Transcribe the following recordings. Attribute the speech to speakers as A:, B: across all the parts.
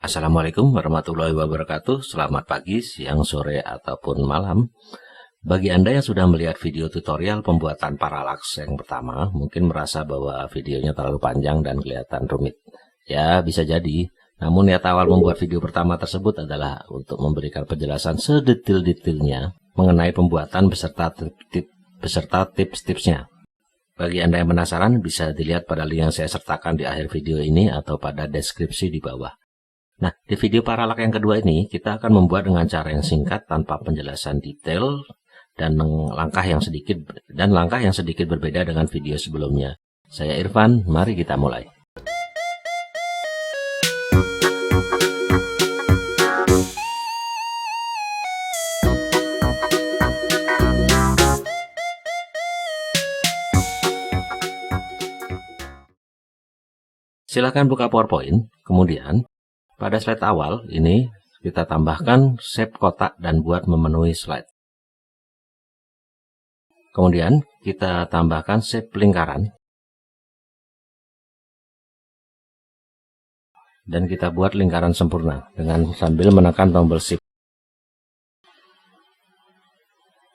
A: Assalamualaikum warahmatullahi wabarakatuh. Selamat pagi, siang, sore, ataupun malam. Bagi Anda yang sudah melihat video tutorial pembuatan paralaks yang pertama, mungkin merasa bahwa videonya terlalu panjang dan kelihatan rumit. Ya, bisa jadi. Namun niat awal membuat video pertama tersebut adalah untuk memberikan penjelasan sedetail-detailnya mengenai pembuatan beserta tips-tipsnya. Bagi Anda yang penasaran, bisa dilihat pada link yang saya sertakan di akhir video ini atau pada deskripsi di bawah. Nah, di video paralak yang kedua ini, kita akan membuat dengan cara yang singkat tanpa penjelasan detail dan langkah yang sedikit berbeda dengan video sebelumnya. Saya Irfan, mari kita mulai. Silakan buka PowerPoint, kemudian pada slide awal ini kita tambahkan shape kotak dan buat memenuhi slide. Kemudian kita tambahkan shape lingkaran. Dan kita buat lingkaran sempurna dengan sambil menekan tombol Shift.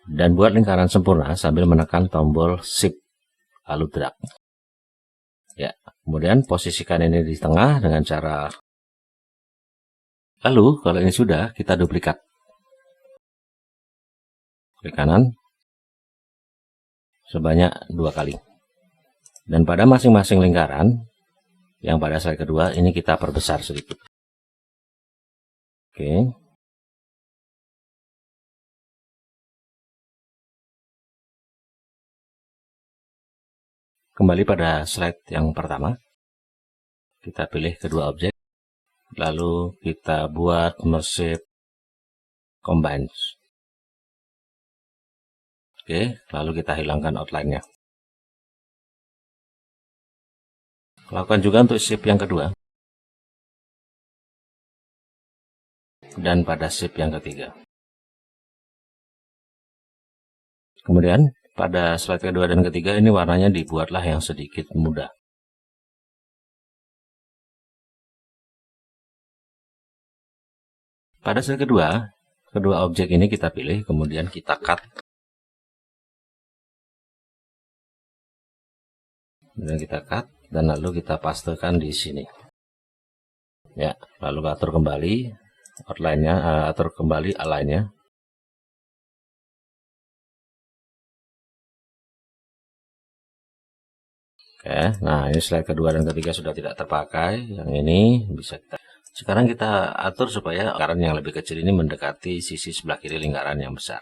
A: Dan buat lingkaran sempurna sambil menekan tombol Shift lalu drag. Ya, kemudian posisikan ini di tengah dengan cara. Lalu, kalau ini sudah, kita duplikat. Klik kanan sebanyak 2 kali. Dan pada masing-masing lingkaran, yang pada slide kedua, ini kita perbesar sedikit. Oke. Kembali pada slide yang pertama. Kita pilih kedua objek. Lalu kita buat merge combines. Oke, lalu kita hilangkan outline-nya. Lakukan juga untuk shape yang kedua. Dan pada shape yang ketiga. Kemudian pada slide kedua dan ketiga ini warnanya dibuatlah yang sedikit muda. Pada slide kedua objek ini kita pilih, kemudian kita cut. Kemudian kita cut, dan lalu kita pastekan di sini. Ya, lalu atur kembali outline-nya, atur kembali align-nya. Oke, nah ini slide kedua dan ketiga sudah tidak terpakai. Yang ini bisa kita. Sekarang kita atur supaya lingkaran yang lebih kecil ini mendekati sisi sebelah kiri lingkaran yang besar.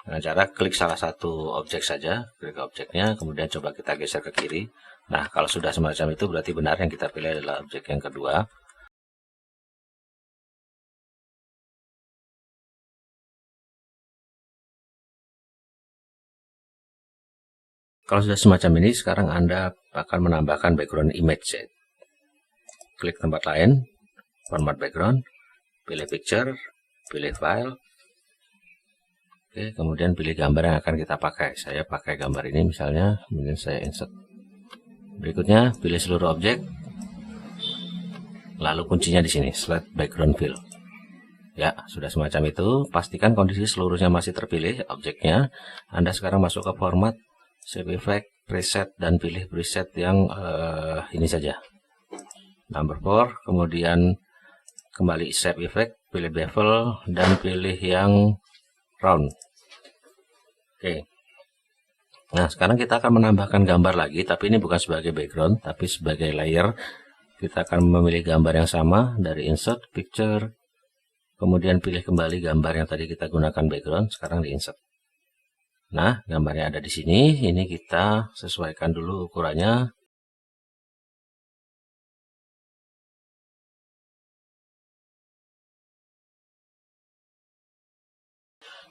A: Dengan cara klik salah satu objek saja, klik objeknya, kemudian coba kita geser ke kiri. Nah, kalau sudah semacam itu berarti benar yang kita pilih adalah objek yang kedua. Kalau sudah semacam ini, sekarang Anda akan menambahkan background image. Klik tempat lain, format background, pilih picture, pilih file. Oke, kemudian pilih gambar yang akan kita pakai. Saya pakai gambar ini misalnya, kemudian saya insert. Berikutnya, pilih seluruh objek. Lalu kuncinya di sini, select background fill. Ya, sudah semacam itu. Pastikan kondisi seluruhnya masih terpilih objeknya. Anda sekarang masuk ke format, shape effect, preset, dan pilih preset yang ini saja. Number 4, kemudian kembali shape effect, pilih bevel, dan pilih yang round. Oke. Nah, sekarang kita akan menambahkan gambar lagi, tapi ini bukan sebagai background, tapi sebagai layer. Kita akan memilih gambar yang sama dari insert, picture, kemudian pilih kembali gambar yang tadi kita gunakan background, sekarang di insert. Nah, gambarnya ada di sini, ini kita sesuaikan dulu ukurannya.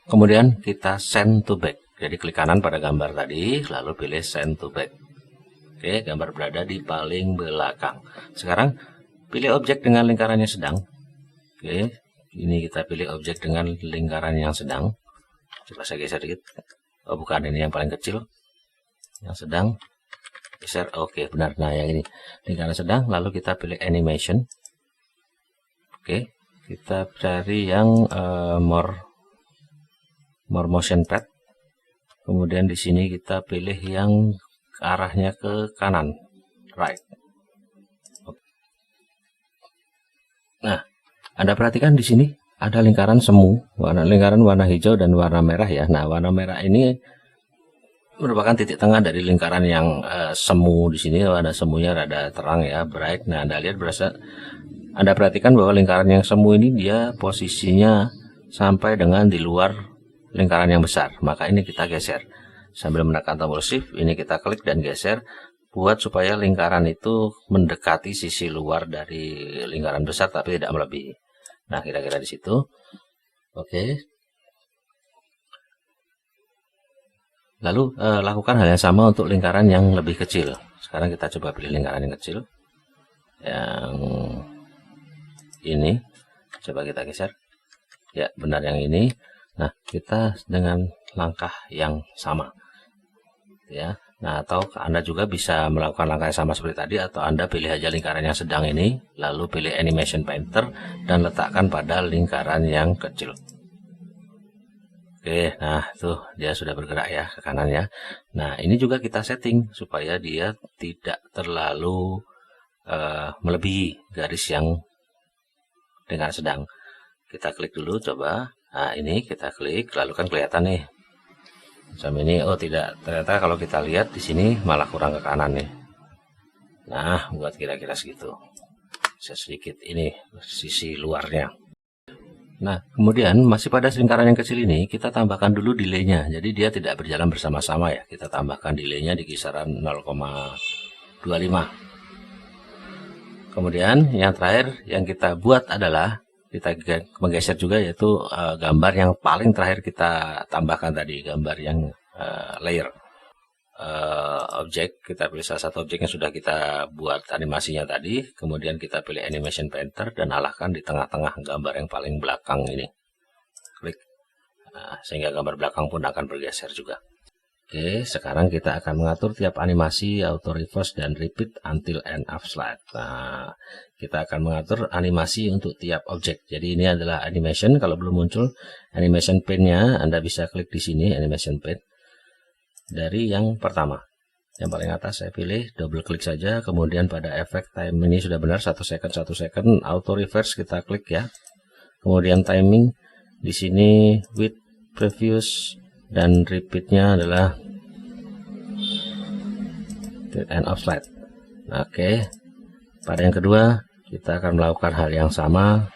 A: Kemudian kita send to back. Jadi klik kanan pada gambar tadi, lalu pilih send to back. Oke, gambar berada di paling belakang. Sekarang pilih objek dengan lingkarannya sedang. Oke, ini kita pilih objek dengan lingkaran yang sedang. Coba saya geser sedikit. Oh, bukan, ini yang paling kecil. Yang sedang. Geser, oke benar. Nah yang ini lingkaran sedang, lalu kita pilih animation. Oke, kita cari yang more motion pad. Kemudian di sini kita pilih yang arahnya ke kanan, right. Nah, Anda perhatikan di sini ada lingkaran semu, lingkaran warna hijau dan warna merah ya. Nah, warna merah ini merupakan titik tengah dari lingkaran yang semu di sini. Warna semunya rada terang ya, bright. Nah, Anda lihat Anda perhatikan bahwa lingkaran yang semu ini dia posisinya sampai dengan di luar lingkaran yang besar. Maka ini kita geser sambil menekan tombol shift. Ini kita klik dan geser, buat supaya lingkaran itu mendekati sisi luar dari lingkaran besar tapi tidak melebihi. Nah, kira-kira di situ. Oke. Lalu lakukan hal yang sama untuk lingkaran yang lebih kecil. Sekarang kita coba pilih lingkaran yang kecil. Yang ini coba kita geser. Ya, benar yang ini. Nah, kita dengan langkah yang sama. Ya. Nah, atau Anda juga bisa melakukan langkah yang sama seperti tadi, atau Anda pilih aja lingkaran yang sedang ini, lalu pilih animation painter dan letakkan pada lingkaran yang kecil. Oke, nah tuh dia sudah bergerak ya ke kanan ya. Nah, ini juga kita setting supaya dia tidak terlalu melebihi garis yang lingkaran sedang. Kita klik dulu coba. Nah, ini kita klik, lalu kan kelihatan nih. Sama ini, oh tidak, ternyata kalau kita lihat di sini malah kurang ke kanan nih. Nah, buat kira-kira segitu. Sedikit ini sisi luarnya. Nah, kemudian masih pada lingkaran yang kecil ini kita tambahkan dulu delay-nya. Jadi dia tidak berjalan bersama-sama ya. Kita tambahkan delay-nya di kisaran 0,25. Kemudian yang terakhir yang kita buat adalah kita menggeser juga, yaitu gambar yang paling terakhir kita tambahkan tadi, gambar yang layer objek. Kita pilih salah satu objek yang sudah kita buat animasinya tadi, kemudian kita pilih animation painter dan arahkan di tengah-tengah gambar yang paling belakang ini, klik. Nah, sehingga gambar belakang pun akan bergeser juga. Oke, sekarang kita akan mengatur tiap animasi auto reverse dan repeat until end of slide. Nah, kita akan mengatur animasi untuk tiap objek. Jadi ini adalah animation. Kalau belum muncul animation pane-nya, Anda bisa klik di sini animation pane. Dari yang pertama, yang paling atas saya pilih, double klik saja. Kemudian pada efek time ini sudah benar 1 second 1 second. Auto reverse kita klik ya. Kemudian timing di sini with previous. Dan repeatnya adalah end of slide. Oke, pada yang kedua kita akan melakukan hal yang sama.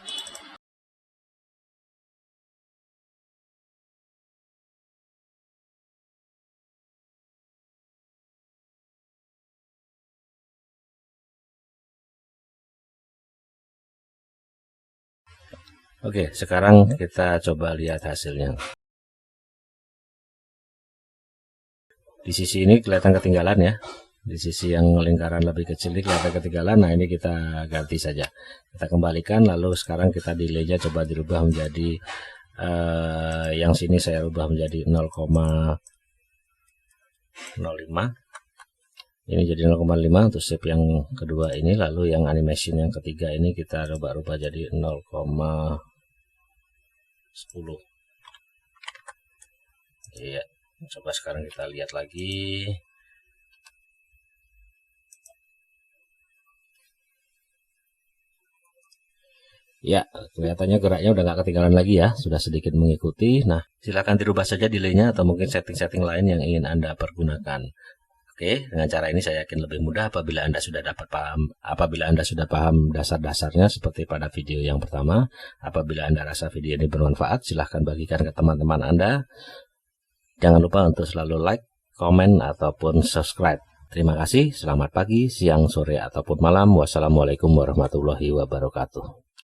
A: Oke, sekarang kita coba lihat hasilnya. Di sisi ini kelihatan ketinggalan ya. Di sisi yang lingkaran lebih kecil ini kelihatan ketinggalan. Nah, ini kita ganti saja. Kita kembalikan, lalu sekarang kita delay-nya coba dirubah menjadi yang sini saya rubah menjadi 0,05. Ini jadi 0,5 untuk step yang kedua ini. Lalu yang animation yang ketiga ini kita rubah-rubah jadi 0,10. Iya. Coba sekarang kita lihat lagi. Ya, kelihatannya geraknya udah nggak ketinggalan lagi ya, sudah sedikit mengikuti. Nah, silakan dirubah saja delay-nya atau mungkin setting-setting lain yang ingin Anda pergunakan. Oke, dengan cara ini saya yakin lebih mudah apabila Anda sudah paham dasar-dasarnya seperti pada video yang pertama. Apabila Anda rasa video ini bermanfaat, silahkan bagikan ke teman-teman Anda. Jangan lupa untuk selalu like, komen, ataupun subscribe. Terima kasih, selamat pagi, siang, sore, ataupun malam. Wassalamualaikum warahmatullahi wabarakatuh.